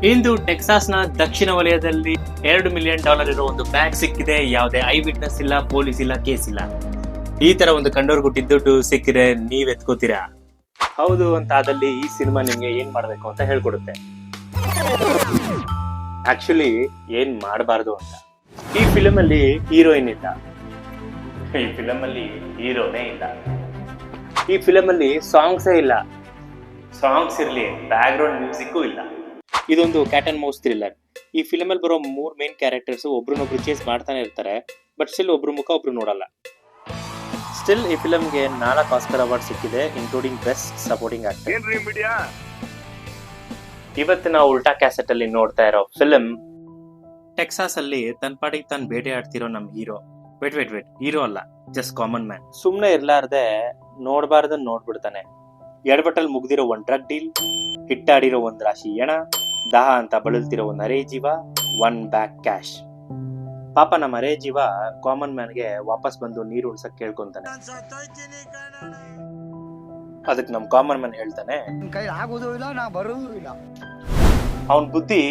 ಇಂದು ಟೆಕ್ಸಾಸ್ನ ದಕ್ಷಿಣ ವಲಯದಲ್ಲಿ $2 ಮಿಲಿಯನ್ ಇರೋ ಒಂದು ಬ್ಯಾಗ್ ಸಿಕ್ಕಿದೆ. ಯಾವುದೇ ಐ ವಿಟ್ನೆಸ್ ಇಲ್ಲ, ಪೊಲೀಸ್ ಇಲ್ಲ, ಕೇಸ್ ಇಲ್ಲ. ಈ ತರ ಒಂದು ಕಂಡೋರ್ ಗುಟ್ಟಿದ್ದು ದುಡ್ಡು ಸಿಕ್ಕಿದ್ರೆ ನೀವ್ ಎತ್ಕೋತೀರಾ? ಹೌದು ಅಂತ ಆದಲ್ಲಿ ಈ ಸಿನಿಮಾ ನಿಮ್ಗೆ ಏನ್ ಮಾಡ್ಬೇಕು ಅಂತ ಹೇಳ್ಕೊಡುತ್ತೆ. ಆಕ್ಚುಲಿ ಏನ್ ಮಾಡಬಾರ್ದು ಅಂತ. ಈ ಫಿಲಮ್ ಅಲ್ಲಿ ಹೀರೋಯಿನ್ ಇಲ್ಲ, ಈ ಫಿಲಮ್ ಅಲ್ಲಿ ಹೀರೋನೇ ಇಲ್ಲ, ಈ ಫಿಲಮ್ ಅಲ್ಲಿ ಸಾಂಗ್ಸೇ ಇಲ್ಲ. ಸಾಂಗ್ಸ್ ಇರ್ಲಿ, ಬ್ಯಾಕ್ ಗ್ರೌಂಡ್ ಮ್ಯೂಸಿಕ್ ಇಲ್ಲ. ಇದೊಂದು ಕ್ಯಾಟ್ ಅಂಡ್ ಮೌಸ್ ಥ್ರಿಲ್ಲರ್. ಈ ಫಿಲಮ್ ಅಲ್ಲಿ ಬರೋ 3 ಮೇನ್ ಕ್ಯಾರೆಕ್ಟರ್ಸ್ ಒಬ್ರನ್ನೊಬ್ರು ಚೇಸ್ ಮಾಡ್ತಾನೆ ಇರ್ತಾರೆ, ಬಟ್ ಸ್ಟಿಲ್ ಒಬ್ರು ಮುಖ ಒಬ್ರು ನೋಡಲ್ಲ. ಸ್ಟಿಲ್ ಈ ಫಿಲಮ್ಗೆ 4 ಆಸ್ಕರ್ ಅವಾರ್ಡ್ ಸಿಕ್ಕಿದೆ, ಇನ್ಕ್ಲೂಡಿಂಗ್ ಬೆಸ್ಟ್ ಸಪೋರ್ಟಿಂಗ್ ಆಕ್ಟರ್. ಇವತ್ತು ನಾವು ಉಲ್ಟಾ ಕ್ಯಾಸೆಟ್ ಅಲ್ಲಿ ನೋಡ್ತಾ ಇರೋ ಫಿಲಮ್ ಟೆಕ್ಸಾಸ್ ಅಲ್ಲಿ ತನ್ನ ಪಾಡಿಗೆ ತಾನು ಬೇಟೆ ಆಡ್ತಿರೋ ನಮ್ ಹೀರೋ. ವೇಟ್ ಹೀರೋ ಅಲ್ಲ, ಜಸ್ಟ್ ಕಾಮನ್ ಮ್ಯಾನ್. ಸುಮ್ನೆ ಇರ್ಲಾರ್ದೆ ನೋಡ್ಬಾರ್ದನ್ ನೋಡ್ಬಿಡ್ತಾನೆ. ಎಡಬಟ್ಟಲ್ ಮುಗ್ದಿರೋ ಒಂದ್ ಡ್ರಗ್ ಡೀಲ್, ಹಿಟ್ಟಾಡಿರೋ ಒಂದ್ ರಾಶಿ ಎಣ, ದಾಹ ಅಂತ ಬಳಲ್ತಿರೋ ಒಂದ್ ಅರೆ ಜೀವ, 1 ಬ್ಯಾಗ್ ಕ್ಯಾಶ್. ಪಾಪ ನಮ್ಮ ಅರೆ ಜೀವ ಕಾಮನ್ ಮ್ಯಾನ್ಗೆ ವಾಪಸ್ ಬಂದು ನೀರು ಉಳ್ಸಕ್ ಕೇಳ್ಕೊಂತಾನೆ. ಅದಕ್ಕೆ ನಮ್ ಕಾಮನ್ ಮ್ಯಾನ್ ಹೇಳ್ತಾನೆ, ಅವನ್ ಬುದ್ಧಿ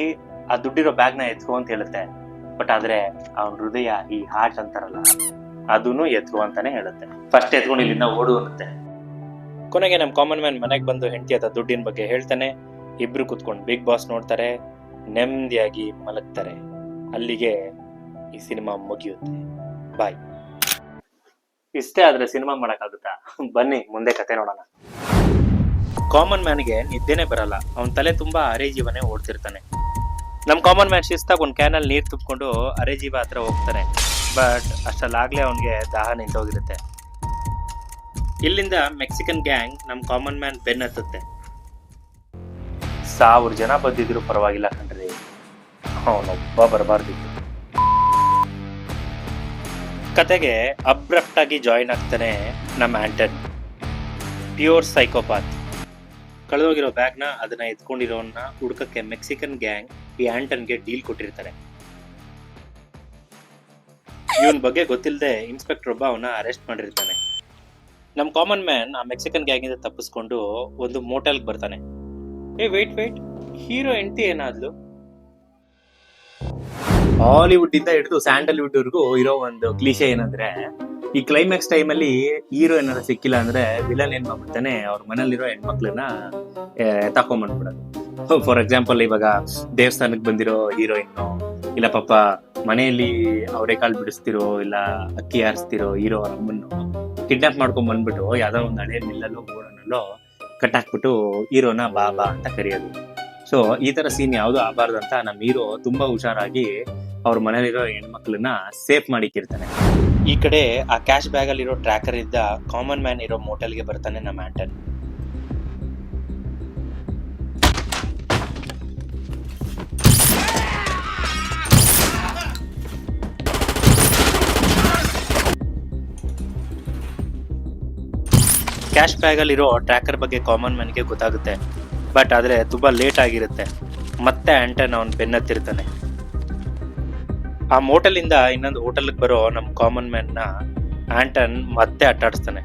ಆ ದುಡ್ಡಿರೋ ಬ್ಯಾಗ್ ನ ಎತ್ಕೋ ಅಂತ ಹೇಳುತ್ತೆ. ಬಟ್ ಆದ್ರೆ ಅವನ್ ಹೃದಯ, ಈ ಹಾರ್ಟ್ ಅಂತಾರಲ್ಲ, ಅದನ್ನು ಎತ್ಕೋ ಅಂತಾನೆ ಹೇಳುತ್ತೆ. ಫಸ್ಟ್ ಎತ್ಕೊಂಡು ಇಲ್ಲಿಂದ ಓಡು ಅನ್ನುತ್ತೆ. ಕೊನೆಗೆ ನಮ್ ಕಾಮನ್ ಮ್ಯಾನ್ ಮನೆಗೆ ಬಂದು ಹೆಂಡತಿಯಾದ ದುಡ್ಡಿನ ಬಗ್ಗೆ ಹೇಳ್ತಾನೆ. ಇಬ್ರು ಕುತ್ಕೊಂಡು ಬಿಗ್ ಬಾಸ್ ನೋಡ್ತಾರೆ, ನೆಮ್ಮದಿಯಾಗಿ ಮಲಗ್ತಾರೆ. ಅಲ್ಲಿಗೆ ಈ ಸಿನಿಮಾ ಮುಗಿಯುತ್ತೆ. ಬಾಯ್. ಇಷ್ಟೇ ಆದ್ರೆ ಸಿನಿಮಾ ಮಾಡಕ್ಕಾಗುತ್ತಾ? ಬನ್ನಿ ಮುಂದೆ ಕತೆ ನೋಡೋಣ. ಕಾಮನ್ ಮ್ಯಾನ್ಗೆ ನಿದ್ದೆನೆ ಬರಲ್ಲ. ಅವನ್ ತಲೆ ತುಂಬಾ ಅರೆ ಜೀವನೇ ಓಡ್ತಿರ್ತಾನೆ. ನಮ್ ಕಾಮನ್ ಮ್ಯಾನ್ ಶಿಸ್ತಾಗ ಒಂದ್ ಕ್ಯಾನಲ್ಲಿ ನೀರ್ ತುಂಬಿಕೊಂಡು ಅರೆ ಜೀವ ಹತ್ರ ಹೋಗ್ತಾನೆ. ಬಟ್ ಅಷ್ಟಲ್ಲಾಗ್ಲೇ ಅವನ್ಗೆ ದಾಹ ನಿಂತೋಗಿರುತ್ತೆ. ಇಲ್ಲಿಂದ ಮೆಕ್ಸಿಕನ್ ಗ್ಯಾಂಗ್ ನಮ್ ಕಾಮನ್ ಮ್ಯಾನ್ ಬೆನ್ ಹತ್ತುತ್ತೆ. 1000 ಜನ ಬಂದಿದ್ರು ಪರವಾಗಿಲ್ಲ ಕಣ್ರಿ, ಅವನೊಬ್ಬ ಬರಬಾರ್ದಿತ್ತು. ಕತೆಗೆ ಅಬ್ರಪ್ಟ್ ಆಗಿ ಜಾಯಿನ್ ಆಗ್ತಾನೆ ನಮ್ಮ ಆಂಟನ್, ಪ್ಯೂರ್ ಸೈಕೋಪಾತ್. ಕಳೆದೋಗಿರೋ ಬ್ಯಾಗ್ನ ಅದನ್ನ ಎತ್ಕೊಂಡಿರೋನ್ನ ಹುಡ್ಕಕ್ಕೆ ಮೆಕ್ಸಿಕನ್ ಗ್ಯಾಂಗ್ ಈ ಆಂಟನ್ಗೆ ಡೀಲ್ ಕೊಟ್ಟಿರ್ತಾರೆ. ಇವನ್ ಬಗ್ಗೆ ಗೊತ್ತಿಲ್ಲದೆ ಇನ್ಸ್ಪೆಕ್ಟರ್ ಒಬ್ಬ ಅವನ್ನ ಅರೆಸ್ಟ್ ಮಾಡಿರ್ತಾನೆ. ನಮ್ ಕಾಮನ್ ಮ್ಯಾನ್ ಆ ಮೆಕ್ಸಿಕನ್ ಗ್ಯಾಂಗ್ ಇಂದ ತಪ್ಪಿಸ್ಕೊಂಡು ಒಂದು ಮೋಟೆಲ್ಗೆ ಬರ್ತಾನೆ. ವೇಟ್ ಹೀರೋ ಹೆಂಡತಿ ಏನಾದ್ಲು? ಹಾಲಿವುಡ್ ಇಂದ ಹಿಡಿದು ಸ್ಯಾಂಡಲ್ವುಡ್ ವರ್ಗೂ ಇರೋ ಒಂದು ಕ್ಲೀಶೆ ಏನಂದ್ರೆ, ಈ ಕ್ಲೈಮ್ಯಾಕ್ಸ್ ಟೈಮ್ ಅಲ್ಲಿ ಹೀರೋ ಏನಾರ ಸಿಕ್ಕಿಲ್ಲ ಅಂದ್ರೆ ವಿಲನ್ ಏನ್ ಮಾಡ್ಬಿಡ್ತಾನೆ, ಅವ್ರ ಮನೇಲಿರೋ ಹೆಣ್ಮಕ್ಳನ್ನ ತಕೊಂಡ್ಬಂದ್ಬಿಡೋದು. ಫಾರ್ ಎಕ್ಸಾಂಪಲ್, ಇವಾಗ ದೇವಸ್ಥಾನಕ್ಕೆ ಬಂದಿರೋ ಹೀರೋಯಿನ್, ಇಲ್ಲ ಪಾಪ ಮನೆಯಲ್ಲಿ ಅವರೆಕಾಳು ಬಿಡಿಸ್ತಿರೋ ಇಲ್ಲ ಅಕ್ಕಿ ಹಾರಿಸ್ತಿರೋ ಹೀರೋ ಅವ್ರ ಅಮ್ಮನ್ನು ಕಿಡ್ನಾಪ್ ಮಾಡ್ಕೊಂಡ್ ಬಂದ್ಬಿಟ್ಟು ಯಾವ್ದೋ ಒಂದು ಹಳೆ ಮಿಲ್ಲಲ್ಲೋ ಗೋಡನಲ್ಲೋ ಕಟ್ಟಾಕ್ಬಿಟ್ಟು ಹೀರೋನ ಬಾ ಅಂತ ಕರೆಯೋದು. ಸೊ ಈ ತರ ಸೀನ್ ಯಾವ್ದು ಆಗಬಾರ್ದು ಅಂತ ನಮ್ಮ ಹೀರೋ ತುಂಬಾ ಹುಷಾರಾಗಿ ಅವ್ರ ಮನೇಲಿರೋ ಹೆಣ್ಮಕ್ಳನ್ನ ಸೇಫ್ ಮಾಡಿಕ್ಕಿರ್ತಾನೆ. ಈ ಕಡೆ ಆ ಕ್ಯಾಶ್ ಬ್ಯಾಗ್ ಅಲ್ಲಿರೋ ಟ್ರ್ಯಾಕರ್ ಇದ್ದ ಕಾಮನ್ ಮ್ಯಾನ್ ಇರೋ ಮೋಟೆಲ್ಗೆ ಬರ್ತಾನೆ ನಮ್ಮ ಆಂಟನ್. ಕ್ಯಾಶ್ ಬ್ಯಾಗ್ ಅಲ್ಲಿರೋ ಟ್ರ್ಯಾಕರ್ ಬಗ್ಗೆ ಕಾಮನ್ ಮ್ಯಾನ್ಗೆ ಗೊತ್ತಾಗುತ್ತೆ. ಬಟ್ ಆದ್ರೆ ತುಂಬಾ ಲೇಟ್ ಆಗಿರುತ್ತೆ. ಮತ್ತೆ ಆಂಟನ್ ಅವನ್ ಬೆನ್ನತ್ತಿರ್ತಾನೆ. ಆ ಮೋಟೆಲ್ ಇಂದ ಇನ್ನೊಂದು ಹೋಟೆಲ್ಗೆ ಬರೋ ನಮ್ ಕಾಮನ್ ಮ್ಯಾನ್ ನ ಆಂಟನ್ ಮತ್ತೆ ಅಟ್ಟಾಡಿಸ್ತಾನೆ.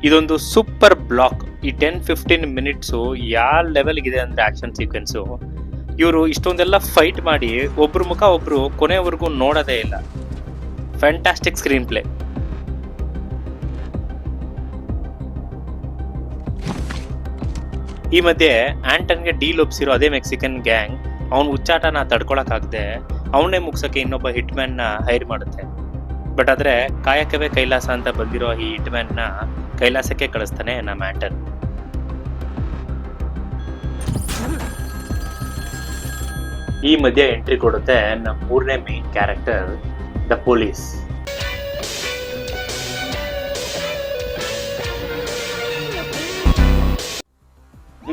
ಇದೊಂದು ಸೂಪರ್ ಬ್ಲಾಕ್. ಈ 10-15 ಮಿನಿಟ್ಸು ಯಾವ ಲೆವೆಲ್ಗಿದೆ ಅಂದ್ರೆ ಆಕ್ಷನ್ ಸೀಕ್ವೆನ್ಸು, ಇವರು ಇಷ್ಟೊಂದೆಲ್ಲ ಫೈಟ್ ಮಾಡಿ ಒಬ್ರು ಮುಖ ಒಬ್ರು ಕೊನೆವರೆಗೂ ನೋಡೋದೇ ಇಲ್ಲ. Fantastic screen play. ಈ ಮಧ್ಯೆ ಆಂಟನ್ಗೆ ಡೀಲ್ ಒಪ್ಸಿರೋ ಅದೇ ಮೆಕ್ಸಿಕನ್ ಗ್ಯಾಂಗ್ ಅವನ್ ಹುಚ್ಚಾಟನ ತಡ್ಕೊಳಕ್ಕಾಗದೆ ಅವನ್ನೇ ಮುಗ್ಸಕ್ಕೆ ಇನ್ನೊಬ್ಬ ಹಿಟ್ ಮ್ಯಾನ್ ನ ಹೈರ್ ಮಾಡುತ್ತೆ. ಬಟ್ ಆದ್ರೆ ಕಾಯಕವೇ ಕೈಲಾಸ ಅಂತ ಬಂದಿರೋ ಈ ಹಿಟ್ ಮ್ಯಾನ್ ನ ಕೈಲಾಸಕ್ಕೆ ಕಳಿಸ್ತಾನೆ ನಮ್ಮ ಆಂಟನ್. ಈ ಮಧ್ಯೆ ಎಂಟ್ರಿ ಕೊಡುತ್ತೆ ನಮ್ಮ 3ನೇ ಮೇನ್ ಕ್ಯಾರೆಕ್ಟರ್, ದ ಪೊಲೀಸ್.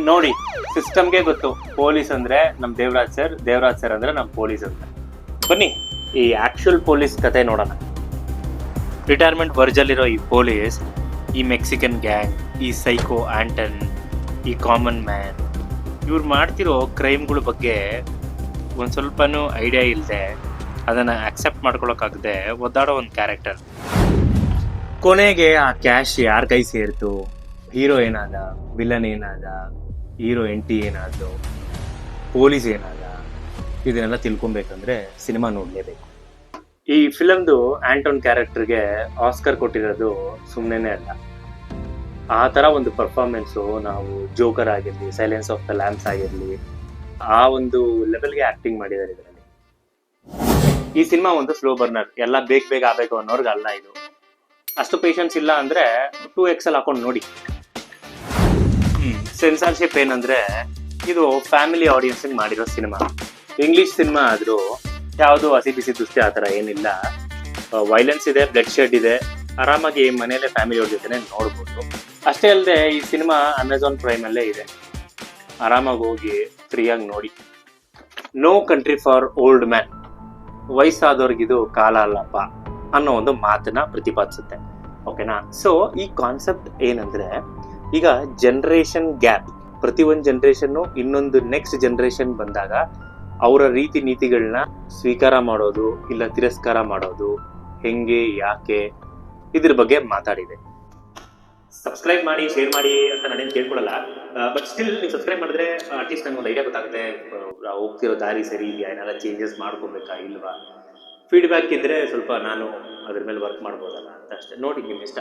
ನೋಡಿ, ಸಿಸ್ಟಮ್ಗೆ ಗೊತ್ತು ಪೊಲೀಸ್ ಅಂದ್ರೆ ನಮ್ ದೇವರಾಜ್ ಸರ್ ಅಂದ್ರೆ ನಮ್ ಪೊಲೀಸ್ ಅಂತ. ಬನ್ನಿ ಈ ಆಕ್ಚುಯಲ್ ಪೊಲೀಸ್ ಕತೆ ನೋಡೋಣ. ರಿಟೈರ್ಮೆಂಟ್ ವರ್ಜಲ್ಲಿರೋ ಈ ಪೊಲೀಸ್, ಈ ಮೆಕ್ಸಿಕನ್ ಗ್ಯಾಂಗ್, ಈ ಸೈಕೋ ಆಂಟನ್, ಈ ಕಾಮನ್ ಮ್ಯಾನ್, ಇವ್ರು ಮಾಡ್ತಿರೋ ಕ್ರೈಮ್ಗಳ ಬಗ್ಗೆ ಒಂದ್ ಸ್ವಲ್ಪನೂ ಐಡಿಯಾ ಇಲ್ಲದೆ ಅದನ್ನ ಅಕ್ಸೆಪ್ಟ್ ಮಾಡ್ಕೊಳಕ್ಕಾಗದೆ ಒದ್ದಾಡೋ ಒಂದು ಕ್ಯಾರೆಕ್ಟರ್. ಕೊನೆಗೆ ಆ ಕ್ಯಾಶ್ ಯಾರ ಕೈ ಸೇರ್ತು, ಹೀರೋ ಏನಾದ, ವಿಲನ್ ಏನಾದ, ಹೀರೋ ಎಂಟಿ ಏನಾದ್ರು, ಪೊಲೀಸ್ ಏನಾದ, ಇದನ್ನೆಲ್ಲ ತಿಳ್ಕೊಬೇಕಂದ್ರೆ ಸಿನಿಮಾ ನೋಡ್ಲೇಬೇಕು. ಈ ಫಿಲಮ್ದು ಆಂಟೋನ್ ಕ್ಯಾರೆಕ್ಟರ್ಗೆ ಆಸ್ಕರ್ ಕೊಟ್ಟಿರೋದು ಸುಮ್ಮನೆ ಅಲ್ಲ. ಆ ತರ ಒಂದು ಪರ್ಫಾರ್ಮೆನ್ಸು ನಾವು ಜೋಕರ್ ಆಗಿರ್ಲಿ, ಸೈಲೆನ್ಸ್ ಆಫ್ ದ ಲ್ಯಾಂಪ್ಸ್ ಆಗಿರ್ಲಿ, ಆ ಒಂದು ಲೆವೆಲ್ಗೆ ಆಕ್ಟಿಂಗ್ ಮಾಡಿದ್ದಾರೆ ಇದರಲ್ಲಿ. ಈ ಸಿನಿಮಾ ಒಂದು ಸ್ಲೋ ಬರ್ನರ್, ಎಲ್ಲ ಬೇಗ ಆಗ್ಬೇಕು ಅನ್ನೋರ್ಗೆ ಅಲ್ಲ ಇದು. ಅಷ್ಟು ಪೇಷನ್ಸ್ ಇಲ್ಲ ಅಂದ್ರೆ 2x ಹಾಕೊಂಡು ನೋಡಿ. ಸೆನ್ಸಾರ್ಶಿಪ್ ಏನಂದ್ರೆ ಇದು ಫ್ಯಾಮಿಲಿ ಆಡಿಯನ್ಸ್ ಮಾಡಿರೋ ಸಿನಿಮಾ. ಇಂಗ್ಲಿಷ್ ಸಿನಿಮಾ ಆದ್ರೂ ಯಾವುದು ಹಸಿ ಬಿಸಿ ದುಸ್ತಿ ಆತರ ಏನಿಲ್ಲ. ವೈಲೆನ್ಸ್ ಇದೆ, ಬ್ಲಡ್ ಶೆಡ್ ಇದೆ, ಆರಾಮಾಗಿ ಮನೆಯಲ್ಲೇ ಫ್ಯಾಮಿಲಿ ಅವ್ರ ಜೊತೆ ನೋಡ್ಬೋದು. ಅಷ್ಟೇ ಅಲ್ಲದೆ ಈ ಸಿನಿಮಾ ಅಮೆಝಾನ್ ಪ್ರೈಮ್ ಅಲ್ಲೇ ಇದೆ, ಆರಾಮಾಗಿ ಹೋಗಿ ಫ್ರೀಯಾಗಿ ನೋಡಿ. No country for old man, ವಯಸ್ಸಾದವ್ರಿಗಿದು ಕಾಲ ಅಲ್ಲಪ್ಪ ಅನ್ನೋ ಒಂದು ಮಾತನ್ನ ಪ್ರತಿಪಾದಿಸುತ್ತೆ. ಓಕೆನಾ? ಸೊ ಈ ಕಾನ್ಸೆಪ್ಟ್ ಏನಂದ್ರೆ, ಈಗ ಜನರೇಷನ್ ಗ್ಯಾಪ್, ಪ್ರತಿ ಒಂದು ಜನರೇಷನ್ ಇನ್ನೊಂದು ನೆಕ್ಸ್ಟ್ ಜನರೇಷನ್ ಬಂದಾಗ ಅವರ ರೀತಿ ನೀತಿಗಳನ್ನ ಸ್ವೀಕಾರ ಮಾಡೋದು ಇಲ್ಲ ತಿರಸ್ಕಾರ ಮಾಡೋದು ಹೆಂಗೆ, ಯಾಕೆ, ಇದ್ರ ಬಗ್ಗೆ ಮಾತಾಡಿದೆ. ಸಬ್ಸ್ಕ್ರೈಬ್ ಮಾಡಿ, ಶೇರ್ ಮಾಡಿ ಅಂತ ನಾನೇನು ಕೇಳ್ಕೊಳಲ್ಲ. ಬಟ್ ಸ್ಟಿಲ್ ನೀವು ಸಬ್ಸ್ಕ್ರೈಬ್ ಮಾಡಿದ್ರೆ ಅಟ್ಲೀಸ್ಟ್ ನಂಗೆ ಒಂದು ಐಡಿಯಾ ಗೊತ್ತಾಗುತ್ತೆ, ಹೋಗ್ತಿರೋ ದಾರಿ ಸರಿ ಇದೆಯಾ, ಏನಾರ ಚೇಂಜಸ್ ಮಾಡ್ಕೋಬೇಕಾ ಇಲ್ವಾ. ಫೀಡ್ಬ್ಯಾಕ್ ಇದ್ರೆ ಸ್ವಲ್ಪ ನಾನು ಅದ್ರ ಮೇಲೆ ವರ್ಕ್ ಮಾಡ್ಬೋದಲ್ಲ ಅಂತ ಅಷ್ಟೇ. ನೋಡಿ, ನಿಮ್ಗೆ ಇಷ್ಟ.